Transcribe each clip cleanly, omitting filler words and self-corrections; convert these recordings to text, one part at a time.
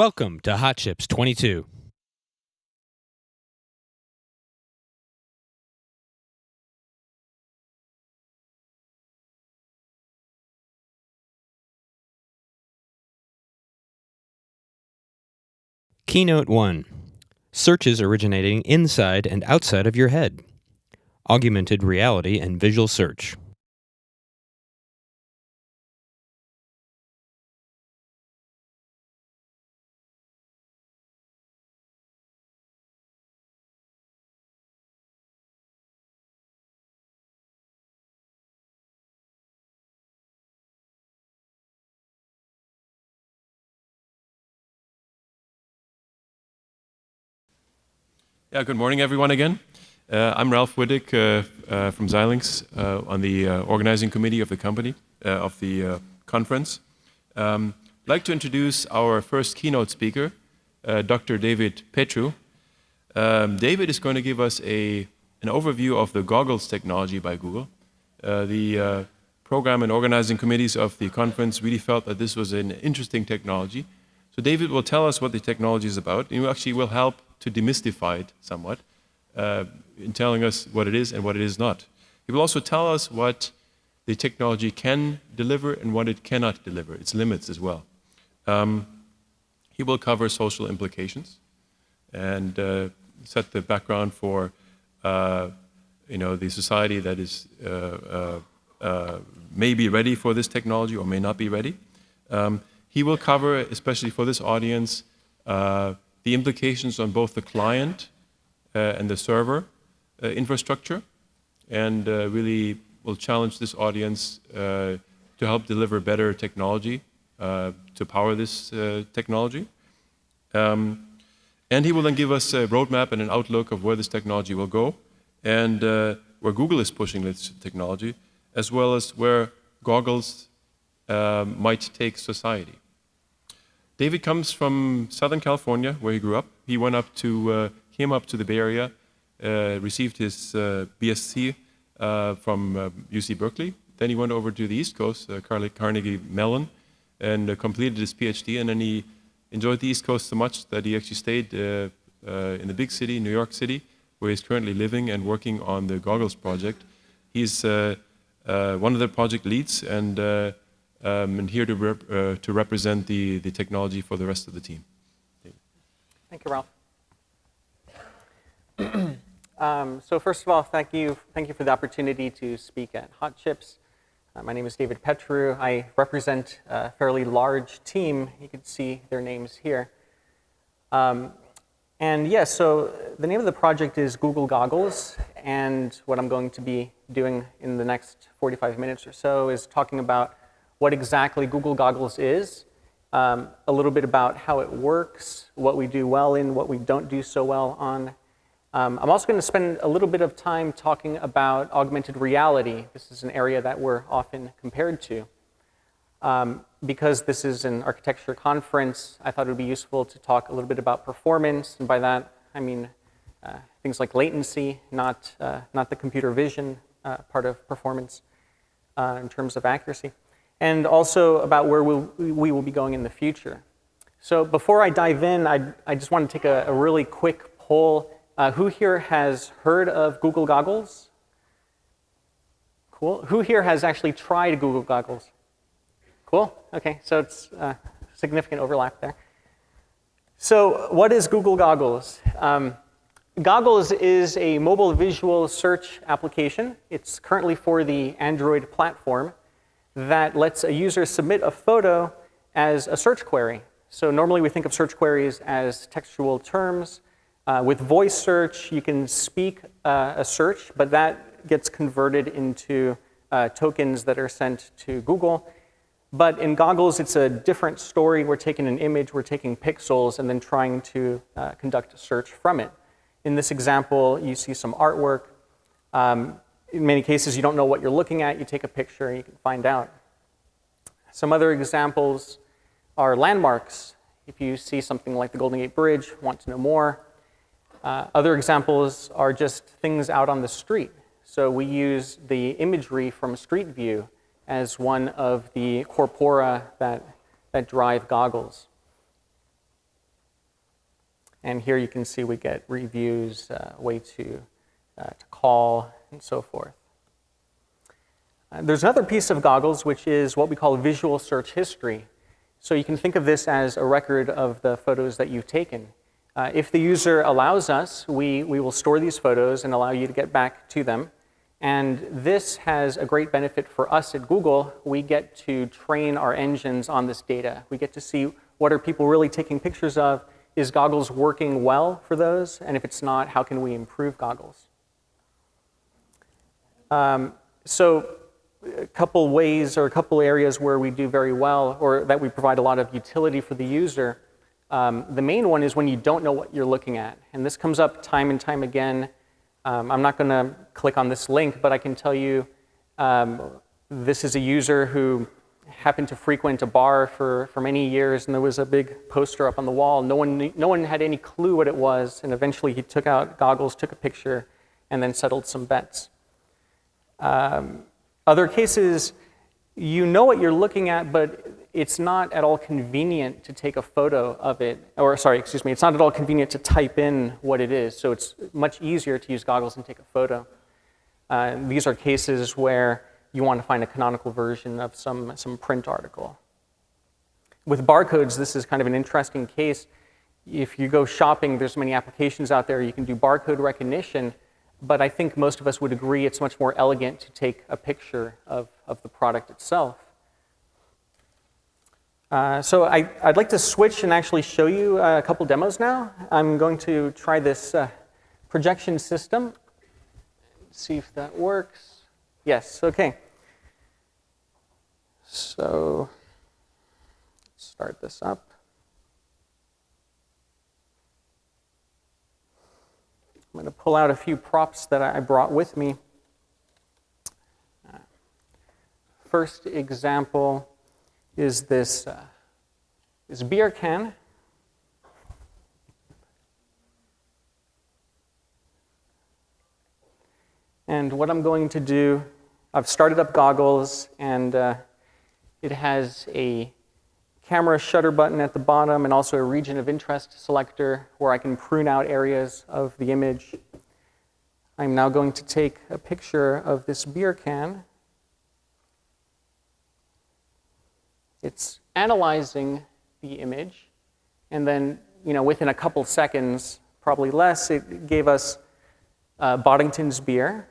Welcome to Hot Chips 22. Keynote 1. Searches originating inside and outside of your head. Augmented reality and visual search. Yeah, good morning, everyone, again. I'm Ralph Wittig from Xilinx on the organizing committee of the company, of the conference. I'd like to introduce our first keynote speaker, Dr. David Petrou. David is going to give us an overview of the goggles technology by Google. The program and organizing committees of the conference really felt that this was an interesting technology. So David will tell us what the technology is about, and he actually will help to demystify it somewhat in telling us what it is and what it is not. He will also tell us what the technology can deliver and what it cannot deliver, its limits as well. He will cover social implications and set the background for the society that is may be ready for this technology or may not be ready. He will cover, especially for this audience, the implications on both the client and the server infrastructure, and really will challenge this audience to help deliver better technology to power this technology. And he will then give us a roadmap and an outlook of where this technology will go, and where Google is pushing this technology, as well as where goggles might take society. David comes from Southern California, where he grew up. He came up to the Bay Area, received his BSc from UC Berkeley. Then he went over to the East Coast, Carnegie Mellon, and completed his PhD. And then he enjoyed the East Coast so much that he actually stayed in the big city, New York City, where he's currently living and working on the goggles project. He's one of the project leads, and here to represent the technology for the rest of the team. Thank you, Ralph. So first of all, thank you for the opportunity to speak at Hot Chips. My name is David Petrou. I represent a fairly large team. You can see their names here. And yes, so the name of the project is Google Goggles, and what I'm going to be doing in the next 45 minutes or so is talking about what exactly Google Goggles is, a little bit about how it works, what we do well in, what we don't do so well on. I'm also going to spend a little bit of time talking about augmented reality. This is an area that we're often compared to. Because this is an architecture conference, I thought it would be useful to talk a little bit about performance, and by that I mean things like latency, not the computer vision part of performance in terms of accuracy, and also about where we will be going in the future. So before I dive in, I just want to take a really quick poll. Who here has heard of Google Goggles? Cool. Who here has actually tried Google Goggles? Cool. Okay, so it's significant overlap there. So what is Google Goggles? Goggles is a mobile visual search application. It's currently for the Android platform that lets a user submit a photo as a search query. So normally we think of search queries as textual terms. With voice search, you can speak a search, but that gets converted into tokens that are sent to Google. But in Goggles, it's a different story. We're taking an image, we're taking pixels, and then trying to conduct a search from it. In this example, you see some artwork. In many cases, you don't know what you're looking at. You take a picture and you can find out. Some other examples are landmarks. If you see something like the Golden Gate Bridge, want to know more. Other examples are just things out on the street. So we use the imagery from Street View as one of the corpora that drive Goggles. And here you can see we get reviews, way to call, and so forth. There's another piece of goggles, which is what we call visual search history. So you can think of this as a record of the photos that you've taken. If the user allows us, we will store these photos and allow you to get back to them. And this has a great benefit for us at Google. We get to train our engines on this data. We get to see what are people really taking pictures of. Is Goggles working well for those? And if it's not, how can we improve Goggles? So a couple ways or a couple areas where we do very well, or that we provide a lot of utility for the user. The main one is when you don't know what you're looking at. And this comes up time and time again. I'm not going to click on this link, but I can tell you this is a user who happened to frequent a bar for many years, and there was a big poster up on the wall. No one had any clue what it was, and eventually he took out Goggles, took a picture, and then settled some bets. Other cases, you know what you're looking at, but it's not at all convenient to take a photo of it, or sorry, excuse me, it's not at all convenient to type in what it is, so it's much easier to use Goggles and take a photo. These are cases where you want to find a canonical version of some print article. With barcodes, this is kind of an interesting case. If you go shopping, there's many applications out there. You can do barcode recognition, but I think most of us would agree it's much more elegant to take a picture of the product itself. So I'd like to switch and actually show you a couple demos now. I'm going to try this projection system. See if that works. Yes, OK. So let's start this up. I'm going to pull out a few props that I brought with me. First example is this beer can. And what I'm going to do, I've started up Goggles, and it has a camera shutter button at the bottom and also a region of interest selector where I can prune out areas of the image. I'm now going to take a picture of this beer can. It's analyzing the image, and then within a couple seconds, probably less, it gave us Boddington's beer.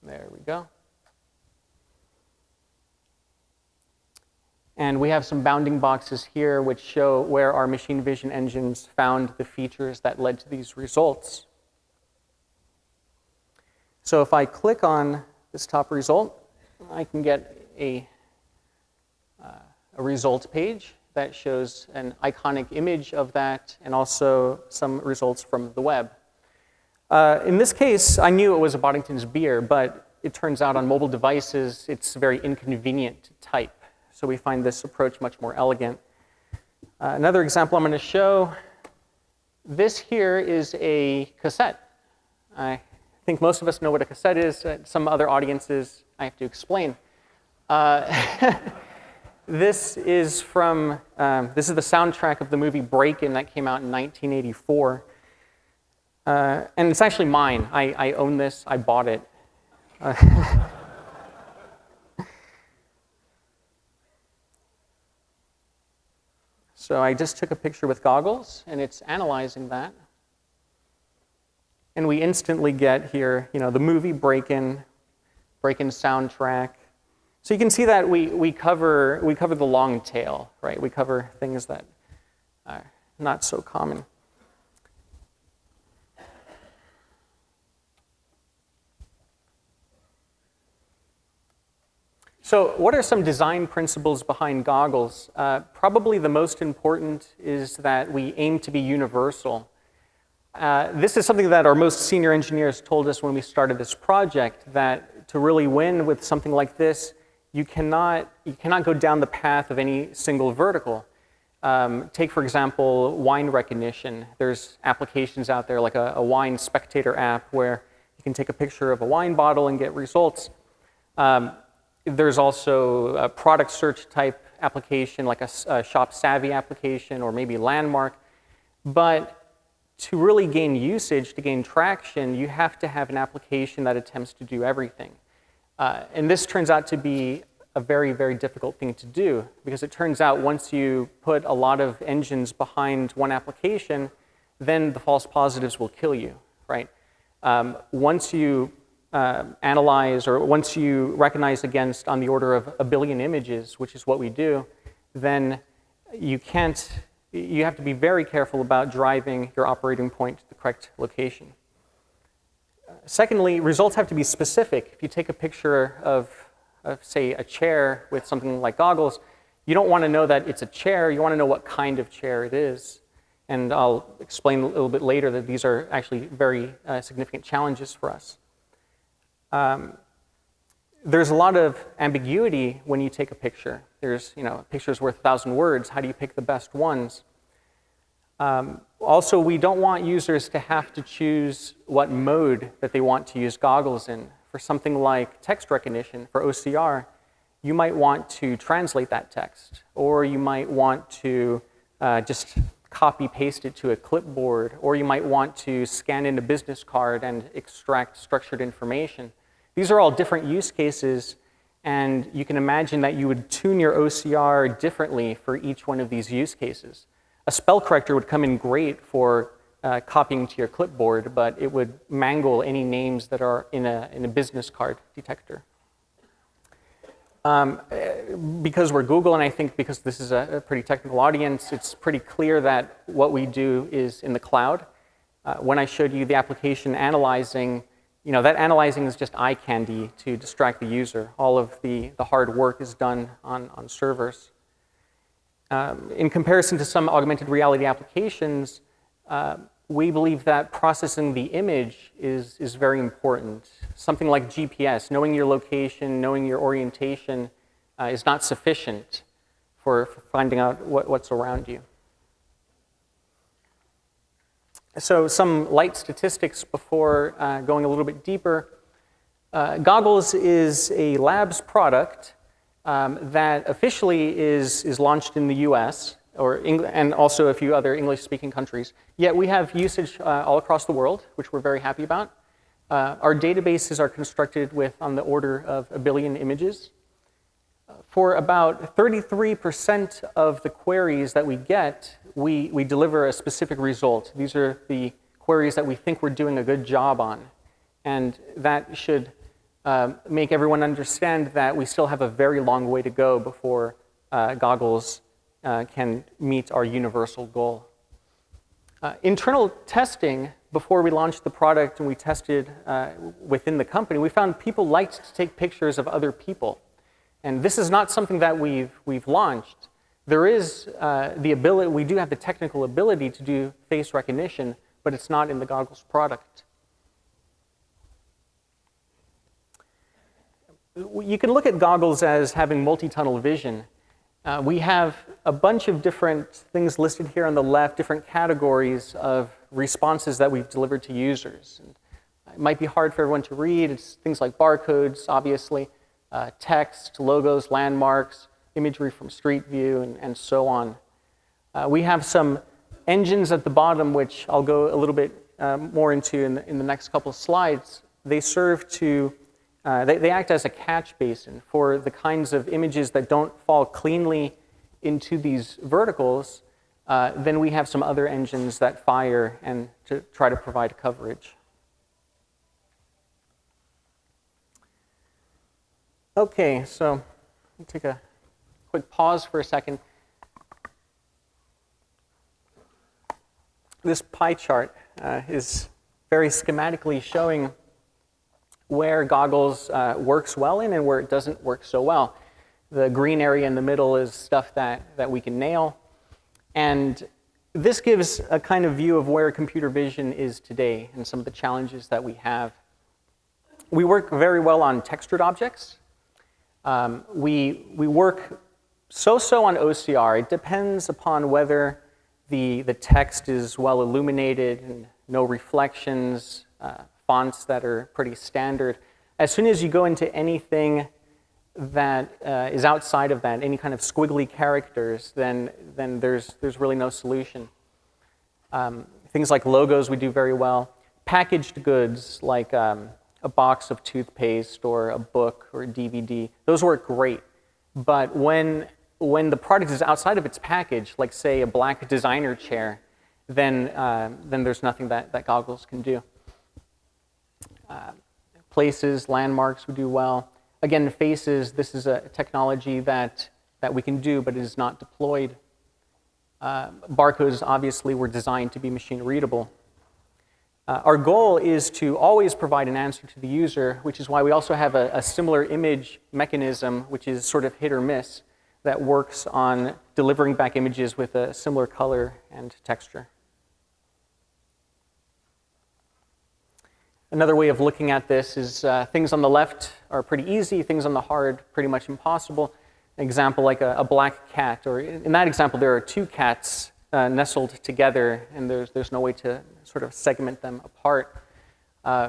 There we go. And we have some bounding boxes here which show where our machine vision engines found the features that led to these results. So if I click on this top result, I can get a result page that shows an iconic image of that and also some results from the web. In this case, I knew it was a Boddington's beer, but it turns out on mobile devices, it's very inconvenient to type. So we find this approach much more elegant. Another example I'm going to show, this here is a cassette. I think most of us know what a cassette is. Some other audiences, I have to explain. This is the soundtrack of the movie Break-In that came out in 1984. And it's actually mine. I own this. I bought it. So I just took a picture with Goggles, and it's analyzing that. And we instantly get here, the movie Break-In soundtrack. So you can see that we cover the long tail, right? We cover things that are not so common. So what are some design principles behind Goggles? Probably the most important is that we aim to be universal. This is something that our most senior engineers told us when we started this project, that to really win with something like this, you cannot go down the path of any single vertical. Take, for example, wine recognition. There's applications out there like a wine spectator app where you can take a picture of a wine bottle and get results. There's also a product search type application, like a shop savvy application or maybe landmark. But to really gain usage, to gain traction, you have to have an application that attempts to do everything. And this turns out to be a very, very difficult thing to do, because it turns out once you put a lot of engines behind one application, then the false positives will kill you, right? Once you analyze, or once you recognize against on the order of 1 billion images, which is what we do, then you have to be very careful about driving your operating point to the correct location. Secondly, results have to be specific. If you take a picture of, say, a chair with something like goggles, you don't want to know that it's a chair. You want to know what kind of chair it is. And I'll explain a little bit later that these are actually very significant challenges for us. There's a lot of ambiguity when you take a picture. There's, a picture's worth 1,000 words. How do you pick the best ones? Also, we don't want users to have to choose what mode that they want to use goggles in. For something like text recognition, for OCR, you might want to translate that text, or you might want to just copy-paste it to a clipboard, or you might want to scan in a business card and extract structured information. These are all different use cases, and you can imagine that you would tune your OCR differently for each one of these use cases. A spell corrector would come in great for copying to your clipboard, but it would mangle any names that are in a business card detector. Because we're Google, and I think because this is a pretty technical audience, it's pretty clear that what we do is in the cloud. When I showed you the application analyzing, that analyzing is just eye candy to distract the user. All of the hard work is done on servers. In comparison to some augmented reality applications, we believe that processing the image is very important. Something like GPS, knowing your location, knowing your orientation, is not sufficient for finding out what's around you. So some light statistics before going a little bit deeper. Goggles is a labs product that officially is launched in the US, and also a few other English-speaking countries. Yet we have usage all across the world, which we're very happy about. Our databases are constructed with on the order of 1 billion images. For about 33% of the queries that we get, we deliver a specific result. These are the queries that we think we're doing a good job on. And that should make everyone understand that we still have a very long way to go before goggles can meet our universal goal. Internal testing, before we launched the product and we tested within the company, we found people liked to take pictures of other people. And this is not something that we've launched. There is the ability, we do have the technical ability to do face recognition, but it's not in the goggles product. You can look at goggles as having multi-tunnel vision. We have a bunch of different things listed here on the left, different categories of responses that we've delivered to users. And it might be hard for everyone to read. It's things like barcodes, obviously, text, logos, landmarks, imagery from Street View, and so on. We have some engines at the bottom, which I'll go a little bit more into in the next couple of slides. They serve to they act as a catch basin for the kinds of images that don't fall cleanly into these verticals. Then we have some other engines that fire and to try to provide coverage. Okay, so I'll take a quick pause for a second. This pie chart is very schematically showing where goggles works well in and where it doesn't work so well. The green area in the middle is stuff that we can nail. And this gives a kind of view of where computer vision is today and some of the challenges that we have. We work very well on textured objects. We work so-so on OCR. It depends upon whether the text is well illuminated and no reflections, fonts that are pretty standard. as soon as you go into anything that is outside of that, any kind of squiggly characters, then there's really no solution. Things like logos we do very well. Packaged goods like a box of toothpaste or a book or a DVD, those work great. But when the product is outside of its package, like say a black designer chair, then there's nothing that goggles can do. Places, landmarks we do well. Again, faces, this is a technology that we can do, but it is not deployed. Barcodes obviously were designed to be machine readable. Our goal is to always provide an answer to the user, which is why we also have a similar image mechanism, which is sort of hit or miss, that works on delivering back images with a similar color and texture. Another way of looking at this is things on the left are pretty easy, things on the hard pretty much impossible. An example like a black cat, or in that example there are two cats nestled together, and there's no way to sort of segment them apart.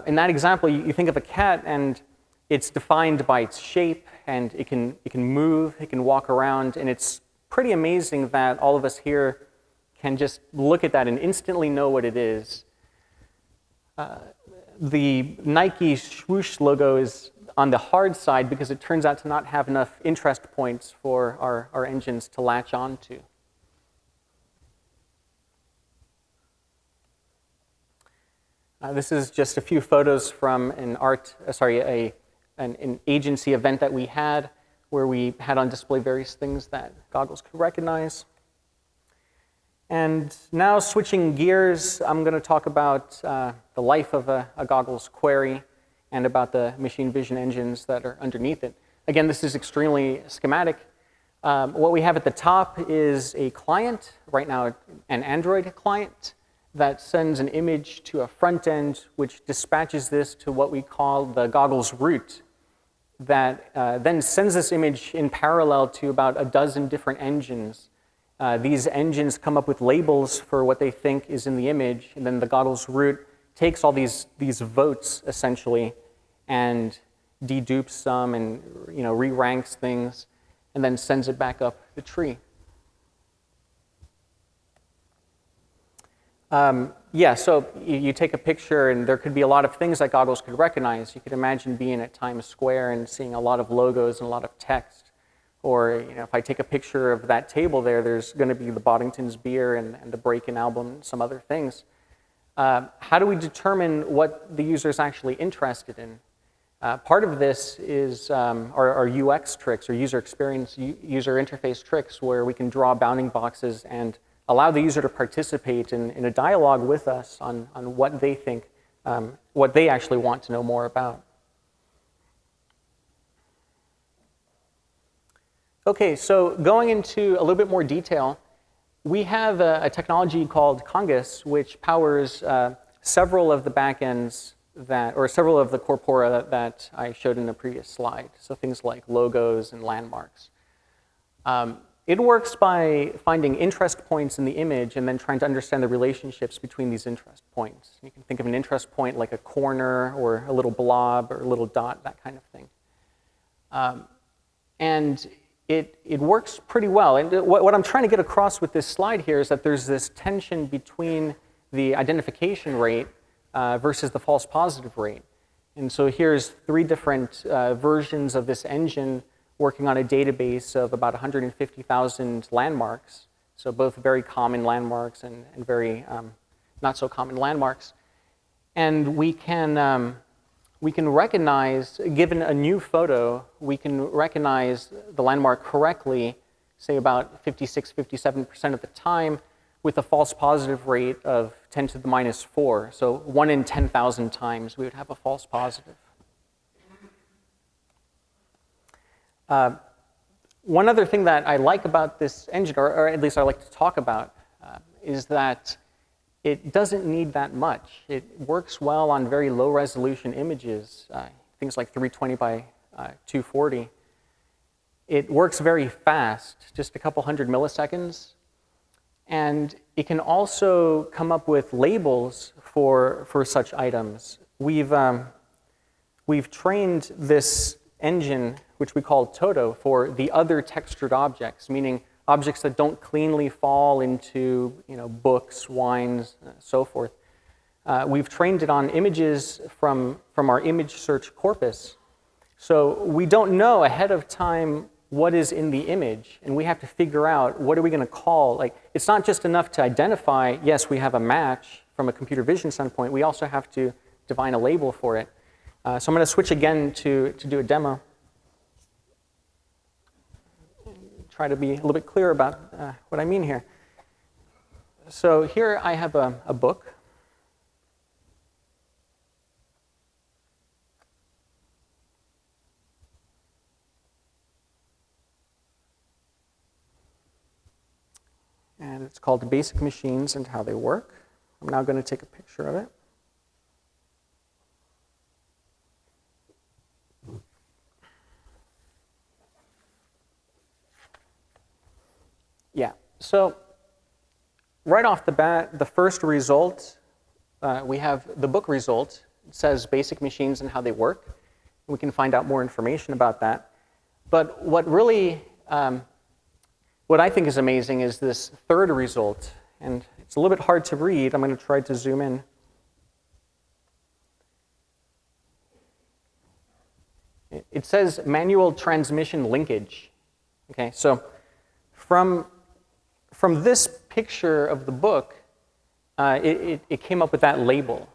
In that example, you think of a cat, and it's defined by its shape, and it can move, it can walk around, and it's pretty amazing that all of us here can just look at that and instantly know what it is. The Nike swoosh logo is on the hard side because it turns out to not have enough interest points for our engines to latch onto. This is just a few photos from an agency event that we had, where we had on display various things that goggles could recognize. And now switching gears, I'm going to talk about the life of a goggles query and about the machine vision engines that are underneath it. Again, this is extremely schematic. What we have at the top is a client, right now an Android client, that sends an image to a front end, which dispatches this to what we call the goggles route, that then sends this image in parallel to about a dozen different engines. These engines come up with labels for what they think is in the image, and then the goggles route takes all these votes, essentially, and dedupes some and re-ranks things, and then sends it back up the tree. So you take a picture, and there could be a lot of things that goggles could recognize. You could imagine being at Times Square and seeing a lot of logos and a lot of text. Or if I take a picture of that table there's going to be the Boddington's beer and the Breakin' album and some other things. How do we determine what the user is actually interested in? Part of this is our UX tricks, or user experience, user interface tricks, where we can draw bounding boxes and allow the user to participate in a dialogue with us on what they think, what they actually want to know more about. Okay, so going into a little bit more detail, we have a technology called Congus, which powers several of the backends or several of the corpora that I showed in the previous slide. So things like logos and landmarks. It works by finding interest points in the image and then trying to understand the relationships between these interest points. You can think of an interest point like a corner or a little blob or a little dot, that kind of thing. And it works pretty well. And what I'm trying to get across with this slide here is that there's this tension between the identification rate versus the false positive rate. And so here's 3 different versions of this engine working on a database of about 150,000 landmarks. So both very common landmarks and very not so common landmarks. And we can recognize, given a new photo, we can recognize the landmark correctly, say about 56, 57% of the time, with a false positive rate of 10 to the minus 4. So 1 in 10,000 times we would have a false positive. One other thing that I like about this engine, or at least I like to talk about, is that it doesn't need that much. It works well on very low resolution images, things like 320 by 240. It works very fast, just a couple hundred milliseconds. And it can also come up with labels for such items. We've we've trained this engine, which we call Toto, for the other textured objects, meaning objects that don't cleanly fall into books, wines, so forth. We've trained it on images from our image search corpus. So we don't know ahead of time what is in the image, and we have to figure out what are we going to call. Like, it's not just enough to identify, yes, we have a match from a computer vision standpoint. We also have to define a label for it. So I'm going to switch again to do a demo. Try to be a little bit clearer about what I mean here. So here I have a book. And it's called Basic Machines and How They Work. I'm now going to take a picture of it. Yeah, so right off the bat, the first result, we have the book result. It says Basic Machines and How They Work. We can find out more information about that. But what really what I think is amazing is this third result, and it's a little bit hard to read. I'm going to try to zoom in. It says manual transmission linkage. Okay, so from this picture of the book, it came up with that label.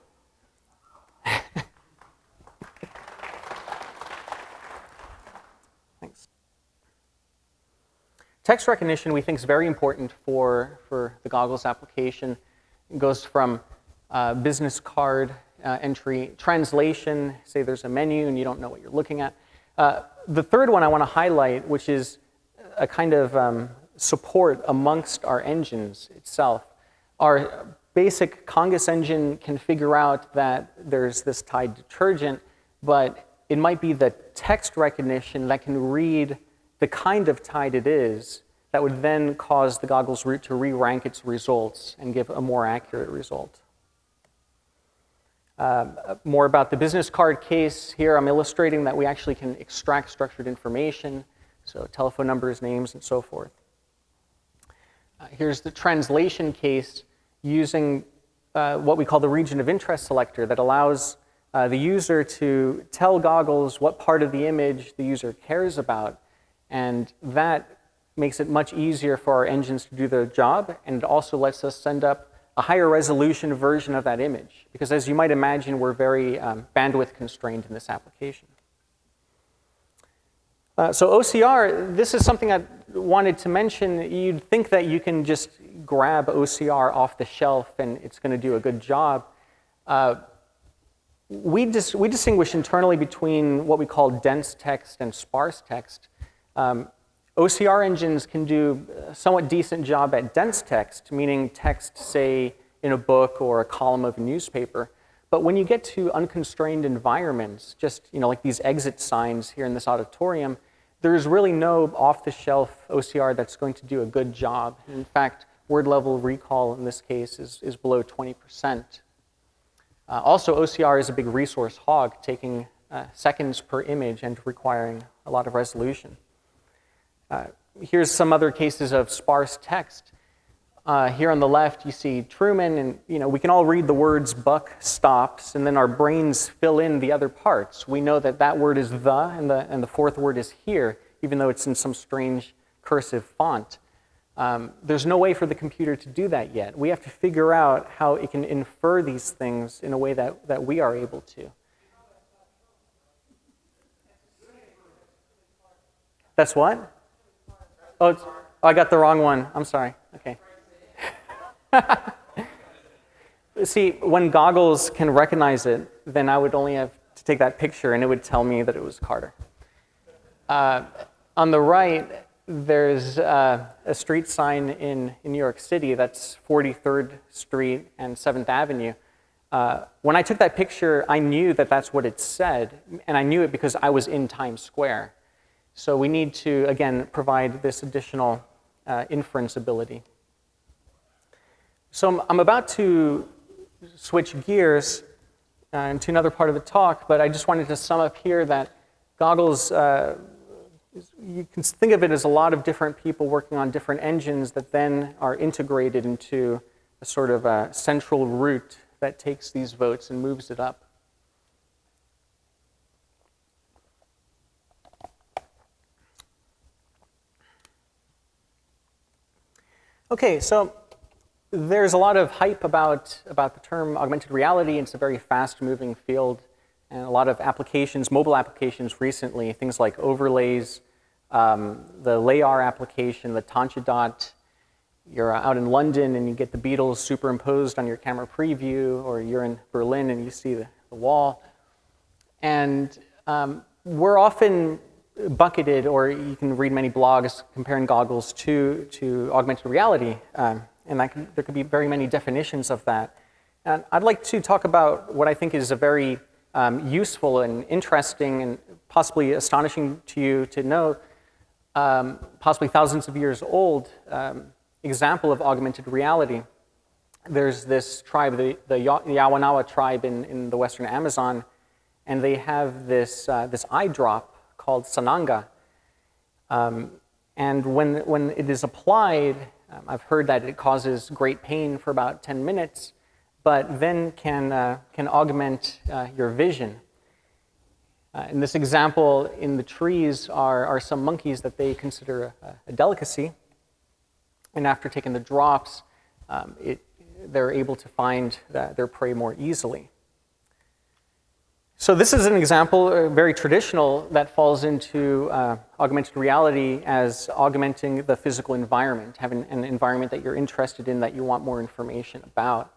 Text recognition, we think, is very important for the goggles application. It goes from business card entry, translation, say there's a menu and you don't know what you're looking at. The third one I want to highlight, which is a kind of support amongst our engines itself. Our basic Congus engine can figure out that there's this Tide detergent, but it might be the text recognition that can read the kind of Tide it is that would then cause the goggles root to re-rank its results and give a more accurate result. More about the business card case here. I'm illustrating that we actually can extract structured information, so telephone numbers, names, and so forth. Here's the translation case using what we call the region of interest selector that allows the user to tell goggles what part of the image the user cares about, and that makes it much easier for our engines to do their job, and it also lets us send up a higher resolution version of that image, because as you might imagine, we're very bandwidth constrained in this application. So OCR, this is something I wanted to mention. You'd think that you can just grab OCR off the shelf and it's going to do a good job. We distinguish internally between what we call dense text and sparse text. OCR engines can do a somewhat decent job at dense text, meaning text, say, in a book or a column of a newspaper. But when you get to unconstrained environments, just like these exit signs here in this auditorium, there's really no off-the-shelf OCR that's going to do a good job. In fact, word-level recall in this case is below 20%. Also, OCR is a big resource hog, taking seconds per image and requiring a lot of resolution. Here's some other cases of sparse text. Here on the left, you see Truman, and we can all read the words "buck stops," and then our brains fill in the other parts. We know that that word is "the," and the fourth word is "here," even though it's in some strange cursive font. There's no way for the computer to do that yet. We have to figure out how it can infer these things in a way that we are able to. That's what? Oh, I got the wrong one. I'm sorry. Okay. See, when goggles can recognize it, then I would only have to take that picture and it would tell me that it was Carter. On the right, there's a street sign in New York City that's 43rd Street and 7th Avenue. When I took that picture, I knew that that's what it said, and I knew it because I was in Times Square. So we need to, again, provide this additional inference ability. So I'm about to switch gears into another part of the talk, but I just wanted to sum up here that goggles, you can think of it as a lot of different people working on different engines that then are integrated into a sort of a central root that takes these votes and moves it up. Okay, so there's a lot of hype about the term augmented reality. It's a very fast-moving field, and a lot of applications, mobile applications recently, things like overlays, the LAR application, the Tancha Dot. You're out in London and you get the Beatles superimposed on your camera preview, or you're in Berlin and you see the wall. And we're often bucketed, or you can read many blogs comparing goggles to augmented reality, and there could be very many definitions of that. And I'd like to talk about what I think is a very useful and interesting and possibly astonishing to you to know, possibly thousands of years old, example of augmented reality. There's this tribe, the Yawanawa tribe in the western Amazon, and they have this eye drop called sananga. And when it is applied, I've heard that it causes great pain for about 10 minutes, but then can augment your vision. In this example, in the trees are some monkeys that they consider a delicacy. And after taking the drops, they're able to find their prey more easily. So this is an example, very traditional, that falls into augmented reality as augmenting the physical environment, having an environment that you're interested in, that you want more information about.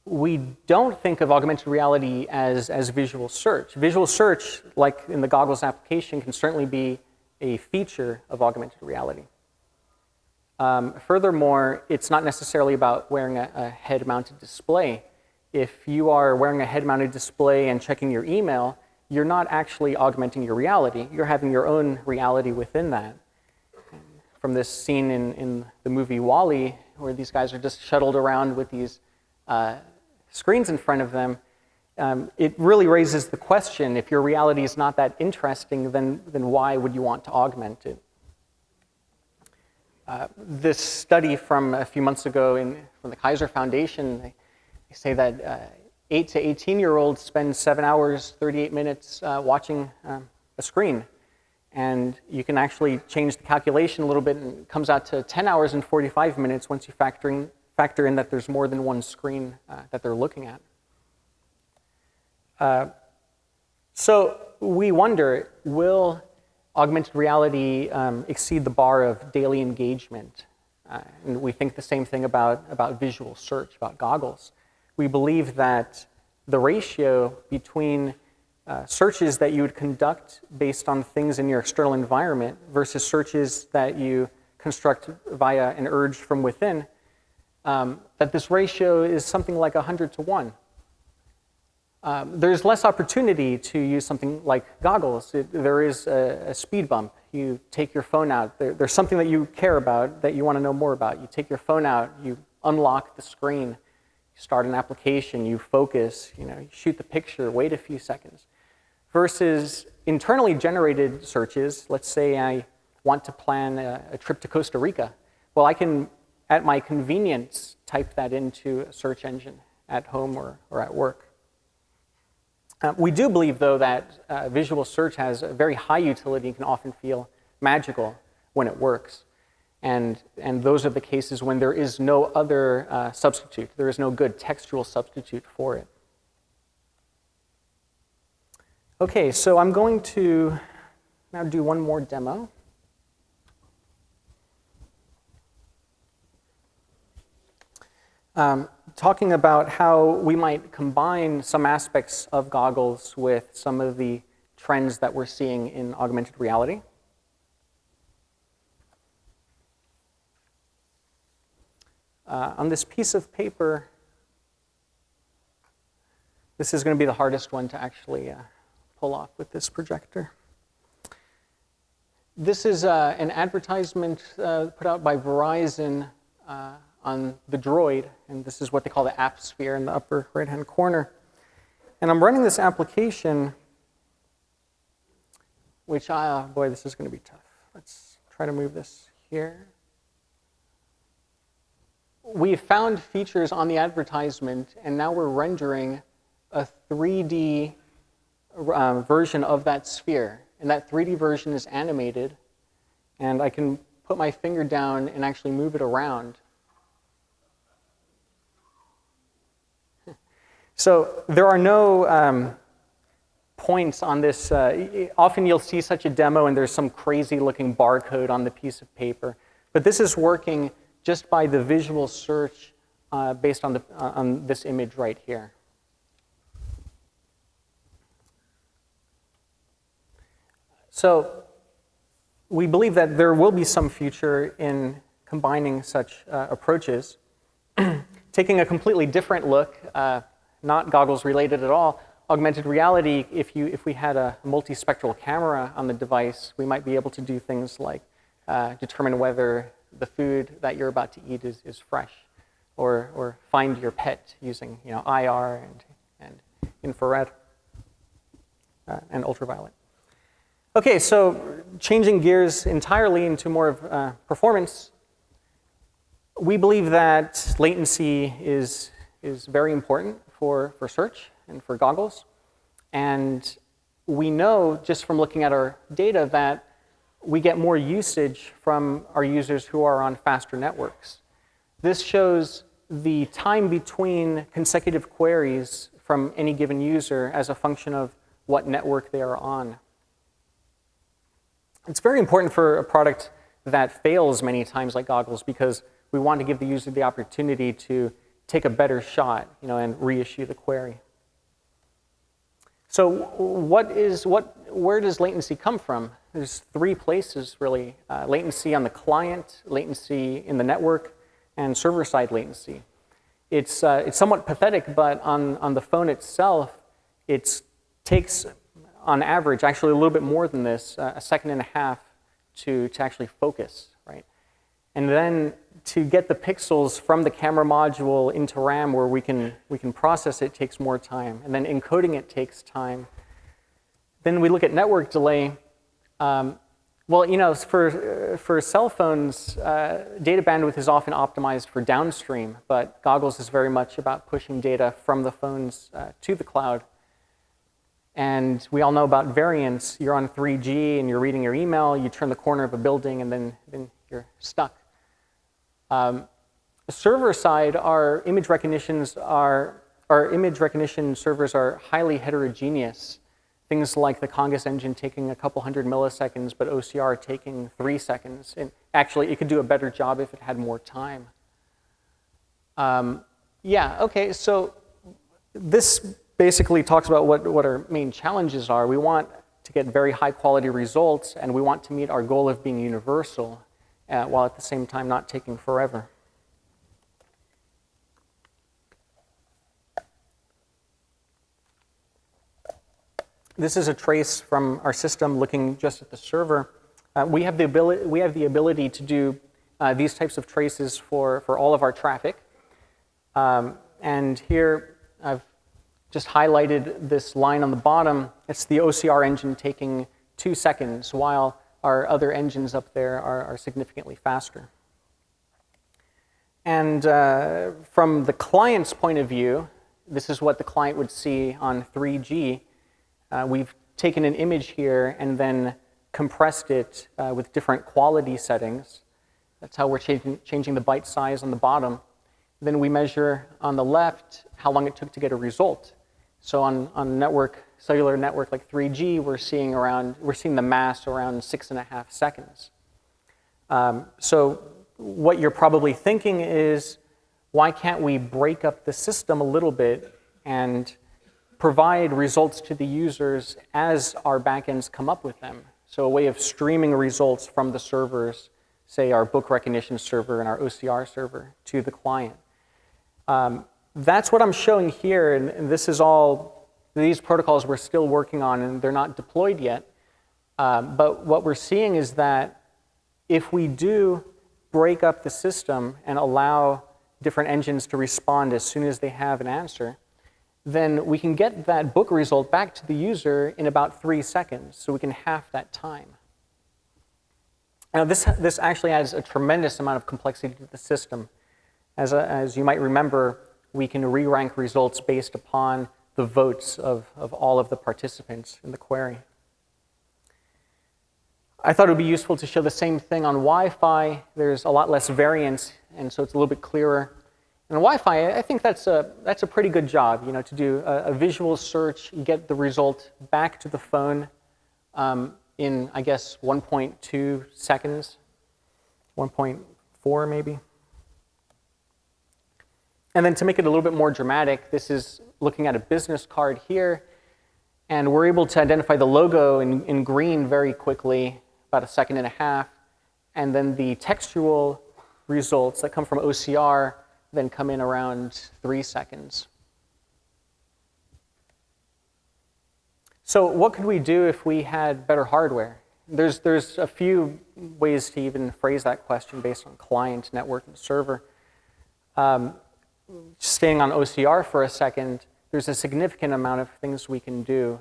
We don't think of augmented reality as visual search. Visual search, like in the goggles application, can certainly be a feature of augmented reality. Furthermore, it's not necessarily about wearing a head-mounted display. If you are wearing a head-mounted display and checking your email, you're not actually augmenting your reality. You're having your own reality within that. From this scene in the movie WALL-E, where these guys are just shuttled around with these screens in front of them, it really raises the question, if your reality is not that interesting, then why would you want to augment it? This study from a few months ago from the Kaiser Foundation, they say that 8 to 18-year-olds spend 7 hours, 38 minutes watching a screen. And you can actually change the calculation a little bit, and it comes out to 10 hours and 45 minutes once you factor in that there's more than one screen that they're looking at. So we wonder, will augmented reality exceed the bar of daily engagement? And we think the same thing about visual search, about goggles. We believe that the ratio between searches that you would conduct based on things in your external environment versus searches that you construct via an urge from within, that this ratio is something like 100 to 1. There's less opportunity to use something like goggles. There is a speed bump. You take your phone out. There's something that you care about, that you want to know more about. You take your phone out, you unlock the screen, you start an application, you focus, you shoot the picture, wait a few seconds. Versus internally generated searches, let's say I want to plan a trip to Costa Rica. Well, I can, at my convenience, type that into a search engine at home or at work. We do believe, though, that visual search has a very high utility and can often feel magical when it works. And those are the cases when there is no other substitute. There is no good textual substitute for it. Okay, so I'm going to now do one more demo. Talking about how we might combine some aspects of goggles with some of the trends that we're seeing in augmented reality. On this piece of paper, this is going to be the hardest one to actually pull off with this projector. This is an advertisement put out by Verizon on the droid, and this is what they call the app sphere in the upper right-hand corner. And I'm running this application, which, boy, this is going to be tough. Let's try to move this here. We found features on the advertisement, and now we're rendering a 3D version of that sphere. And that 3D version is animated, and I can put my finger down and actually move it around. So there are no points on this. Often you'll see such a demo and there's some crazy looking barcode on the piece of paper. But this is working just by the visual search based on this image right here. So we believe that there will be some future in combining such approaches. Taking a completely different look, not goggles related at all, augmented reality, if we had a multispectral camera on the device, we might be able to do things like determine whether the food that you're about to eat is fresh, or find your pet using IR and infrared and ultraviolet. Okay, so changing gears entirely into more of performance, we believe that latency is very important for search and for goggles. And we know just from looking at our data that we get more usage from our users who are on faster networks. This shows the time between consecutive queries from any given user as a function of what network they are on. It's very important for a product that fails many times like goggles because we want to give the user the opportunity to take a better shot, and reissue the query. So where does latency come from? There's three places really: latency on the client, latency in the network, and server-side latency. It's somewhat pathetic, but on the phone itself, it takes, on average, actually a little bit more than this, a second and a half to actually focus, right? And then to get the pixels from the camera module into RAM where we can process it takes more time. And then encoding it takes time. Then we look at network delay. For cell phones, data bandwidth is often optimized for downstream, but goggles is very much about pushing data from the phones to the cloud. And we all know about variance. You're on 3G and you're reading your email, you turn the corner of a building and then you're stuck. Server side, our image recognition servers are highly heterogeneous. Things like the Congus engine taking a couple hundred milliseconds, but OCR taking 3 seconds. And actually, it could do a better job if it had more time. Okay, so this basically talks about what our main challenges are. We want to get very high quality results, and we want to meet our goal of being universal, while at the same time not taking forever. This is a trace from our system looking just at the server. We have the ability to do these types of traces for all of our traffic. And here I've just highlighted this line on the bottom. It's the OCR engine taking 2 seconds, while our other engines up there are significantly faster. And from the client's point of view, this is what the client would see on 3G. We've taken an image here and then compressed it with different quality settings. That's how we're changing the byte size on the bottom. Then we measure on the left how long it took to get a result. So on cellular network like 3G, we're seeing the mass around 6.5 seconds. So what you're probably thinking is, why can't we break up the system a little bit and provide results to the users as our backends come up with them? So a way of streaming results from the servers, say our book recognition server and our OCR server, to the client. That's what I'm showing here, and this is all, these protocols we're still working on, and they're not deployed yet. But what we're seeing is that if we do break up the system and allow different engines to respond as soon as they have an answer, then we can get that book result back to the user in about 3 seconds, so we can half that time. Now, this actually adds a tremendous amount of complexity to the system. As you might remember, we can re-rank results based upon the votes of all of the participants in the query. I thought it would be useful to show the same thing on Wi-Fi. There's a lot less variance, and so it's a little bit clearer. And Wi-Fi, I think that's a pretty good job, to do a visual search, get the result back to the phone in, I guess, 1.2 seconds, 1.4 maybe. And then to make it a little bit more dramatic, this is looking at a business card here, and we're able to identify the logo in green very quickly, about 1.5 seconds, and then the textual results that come from OCR then come in around 3 seconds. So what could we do if we had better hardware? There's a few ways to even phrase that question based on client, network, and server. Staying on OCR for a second, there's a significant amount of things we can do.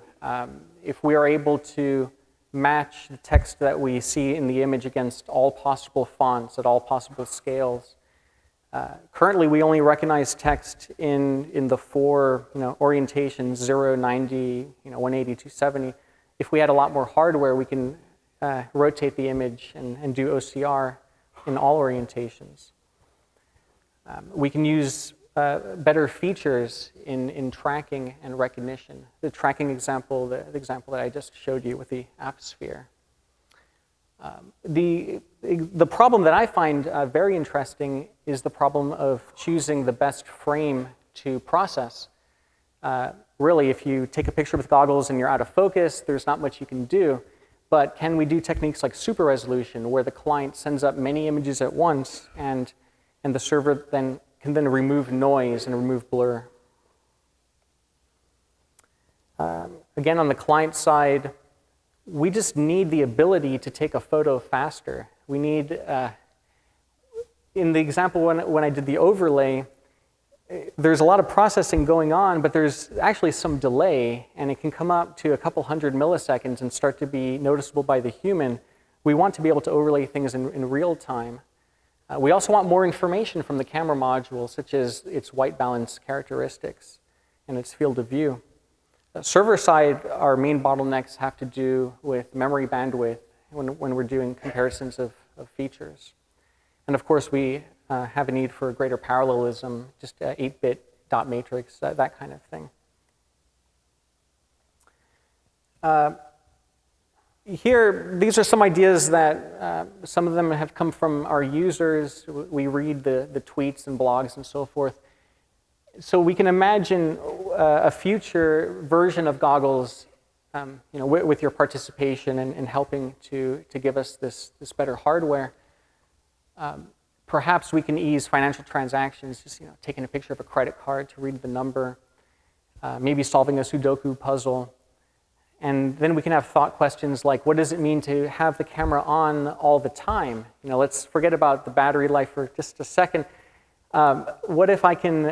If we are able to match the text that we see in the image against all possible fonts at all possible scales. Currently, we only recognize text in the 4 orientations, 0, 90, 180, 270. If we had a lot more hardware, we can rotate the image and do OCR in all orientations. We can use better features in tracking and recognition. The tracking example, the example that I just showed you with the app sphere. The problem that I find very interesting is the problem of choosing the best frame to process. Really, if you take a picture with goggles and you're out of focus, there's not much you can do. But can we do techniques like super resolution, where the client sends up many images at once, and the server can then remove noise and remove blur? Again, on the client side, we just need the ability to take a photo faster. We need, in the example when I did the overlay, there's a lot of processing going on, but there's actually some delay, and it can come up to a couple hundred milliseconds and start to be noticeable by the human. We want to be able to overlay things in real time. We also want more information from the camera module, such as its white balance characteristics and its field of view. Server side, our main bottlenecks have to do with memory bandwidth when we're doing comparisons of features. And of course, we have a need for greater parallelism, just 8-bit dot matrix, that kind of thing. Here, these are some ideas that some of them have come from our users. We read the tweets and blogs and so forth. So we can imagine a future version of goggles, with your participation and helping to give us this better hardware. Perhaps we can ease financial transactions, just taking a picture of a credit card to read the number, maybe solving a Sudoku puzzle. And then we can have thought questions like, what does it mean to have the camera on all the time? Let's forget about the battery life for just a second. What if I can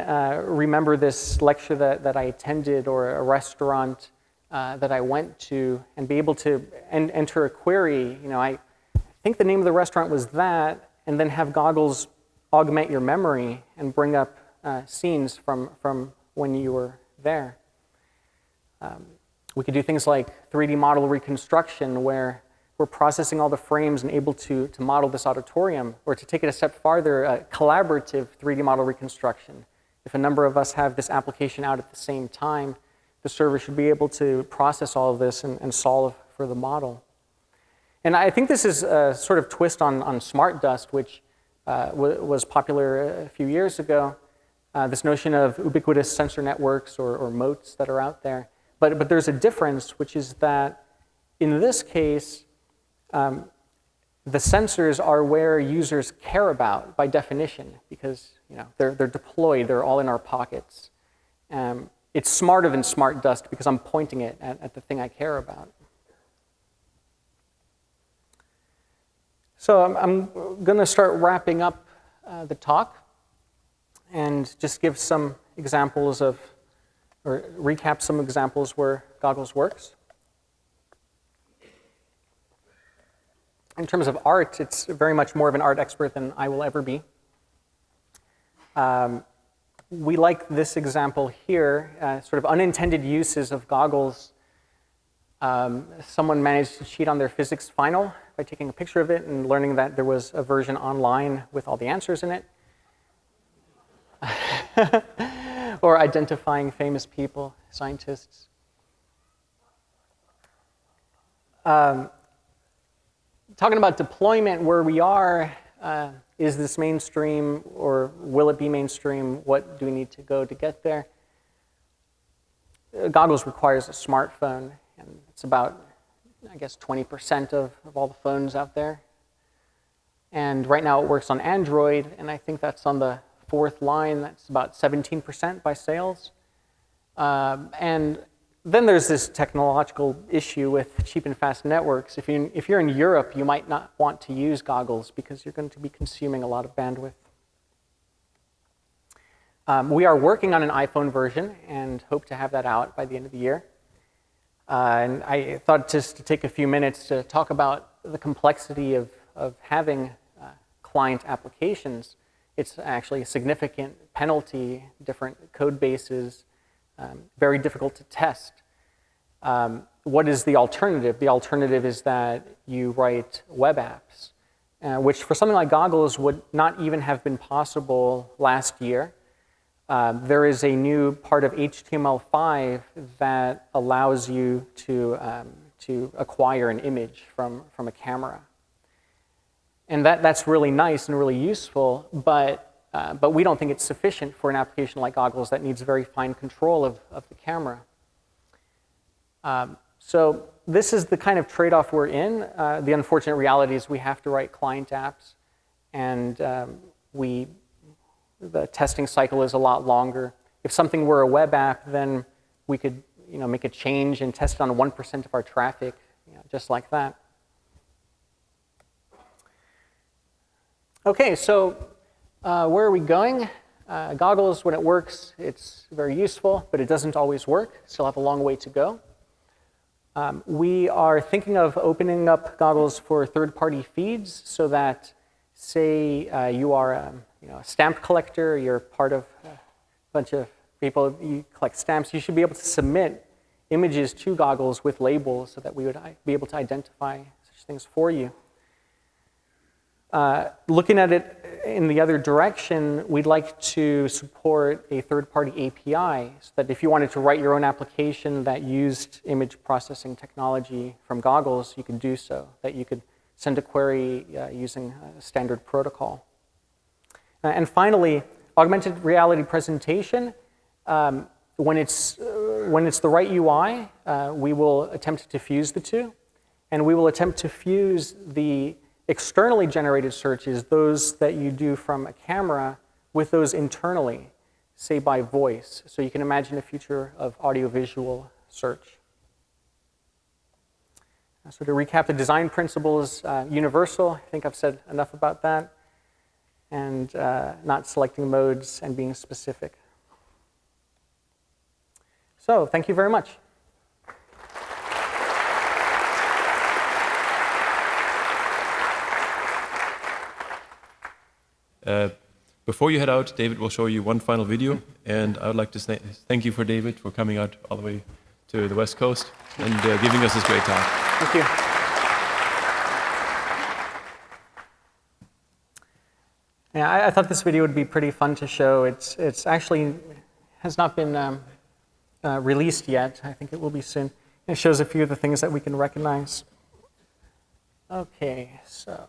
remember this lecture that I attended or a restaurant that I went to and be able to enter a query? I think the name of the restaurant was that, and then have goggles augment your memory and bring up scenes from when you were there. We could do things like 3D model reconstruction, where we're processing all the frames and able to model this auditorium, or to take it a step farther, collaborative 3D model reconstruction. If a number of us have this application out at the same time, the server should be able to process all of this and solve for the model. And I think this is a sort of twist on smart dust, which was popular a few years ago. This notion of ubiquitous sensor networks or moats that are out there. But there's a difference, which is that in this case, the sensors are where users care about by definition, because they're deployed, they're all in our pockets. It's smarter than smart dust because I'm pointing it at the thing I care about. So I'm going to start wrapping up the talk. and just give some examples of, or recap some examples where goggles works. In terms of art, it's very much more of an art expert than I will ever be. We like this example here, sort of unintended uses of goggles. Someone managed to cheat on their physics final by taking a picture of it and learning that there was a version online with all the answers in it. Or identifying famous people, scientists. Talking about deployment, where we are, is this mainstream or will it be mainstream? What do we need to go to get there? Goggles requires a smartphone, and it's about, I guess, 20% of all the phones out there. And right now it works on Android, and I think that's on the fourth line. That's about 17% by sales. And then there's this technological issue with cheap and fast networks. If you're in Europe, you might not want to use goggles because you're going to be consuming a lot of bandwidth. We are working on an iPhone version and hope to have that out by the end of the year. And I thought just to take a few minutes to talk about the complexity of having client applications. It's actually a significant penalty, different code bases, very difficult to test. What is the alternative? The alternative is that you write web apps, which for something like goggles would not even have been possible last year. There is a new part of HTML5 that allows you to acquire an image from a camera. And that's really nice and really useful, but we don't think it's sufficient for an application like goggles that needs very fine control of the camera. So this is the kind of trade-off we're in. The unfortunate reality is we have to write client apps, and the testing cycle is a lot longer. If something were a web app, then we could make a change and test it on 1% of our traffic, just like that. Okay, so where are we going? Goggles, when it works, it's very useful, but it doesn't always work. Still have a long way to go. We are thinking of opening up goggles for third-party feeds so that, say, you are a stamp collector, you're part of a bunch of people, you collect stamps, you should be able to submit images to goggles with labels so that we would be able to identify such things for you. Looking at it in the other direction, we'd like to support a third-party API so that if you wanted to write your own application that used image processing technology from goggles, you could do so, that you could send a query using a standard protocol. And finally, augmented reality presentation. When it's the right UI, we will attempt to fuse the two, and we will attempt to fuse the externally generated searches, those that you do from a camera, with those internally, say by voice. So you can imagine a future of audiovisual search. So to recap, the design principles, universal. I think I've said enough about that. And not selecting modes and being specific. So thank you very much. Before you head out, David will show you one final video, and I would like to thank you for David for coming out all the way to the West Coast and giving us this great talk. Thank you. Yeah, I thought this video would be pretty fun to show. It's actually has not been released yet. I think it will be soon. It shows a few of the things that we can recognize. Okay, so.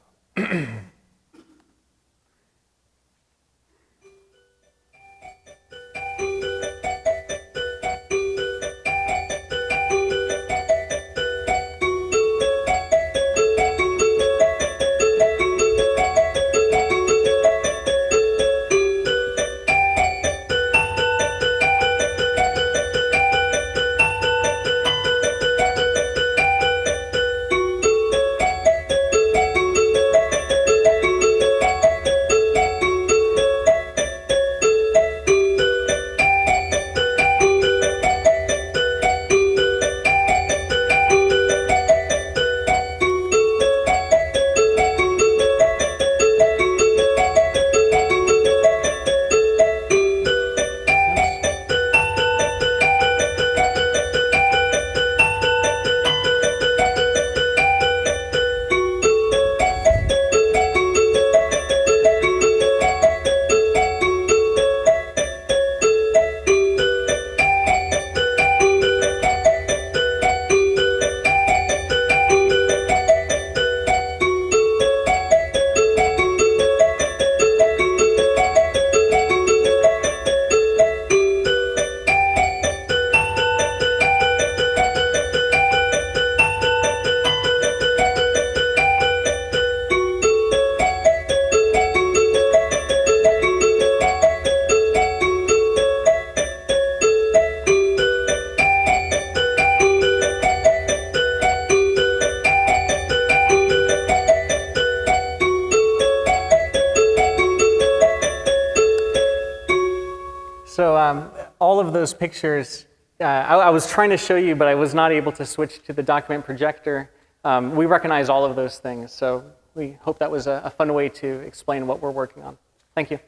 So all of those pictures, I was trying to show you, but I was not able to switch to the document projector. We recognize all of those things, so we hope that was a fun way to explain what we're working on. Thank you.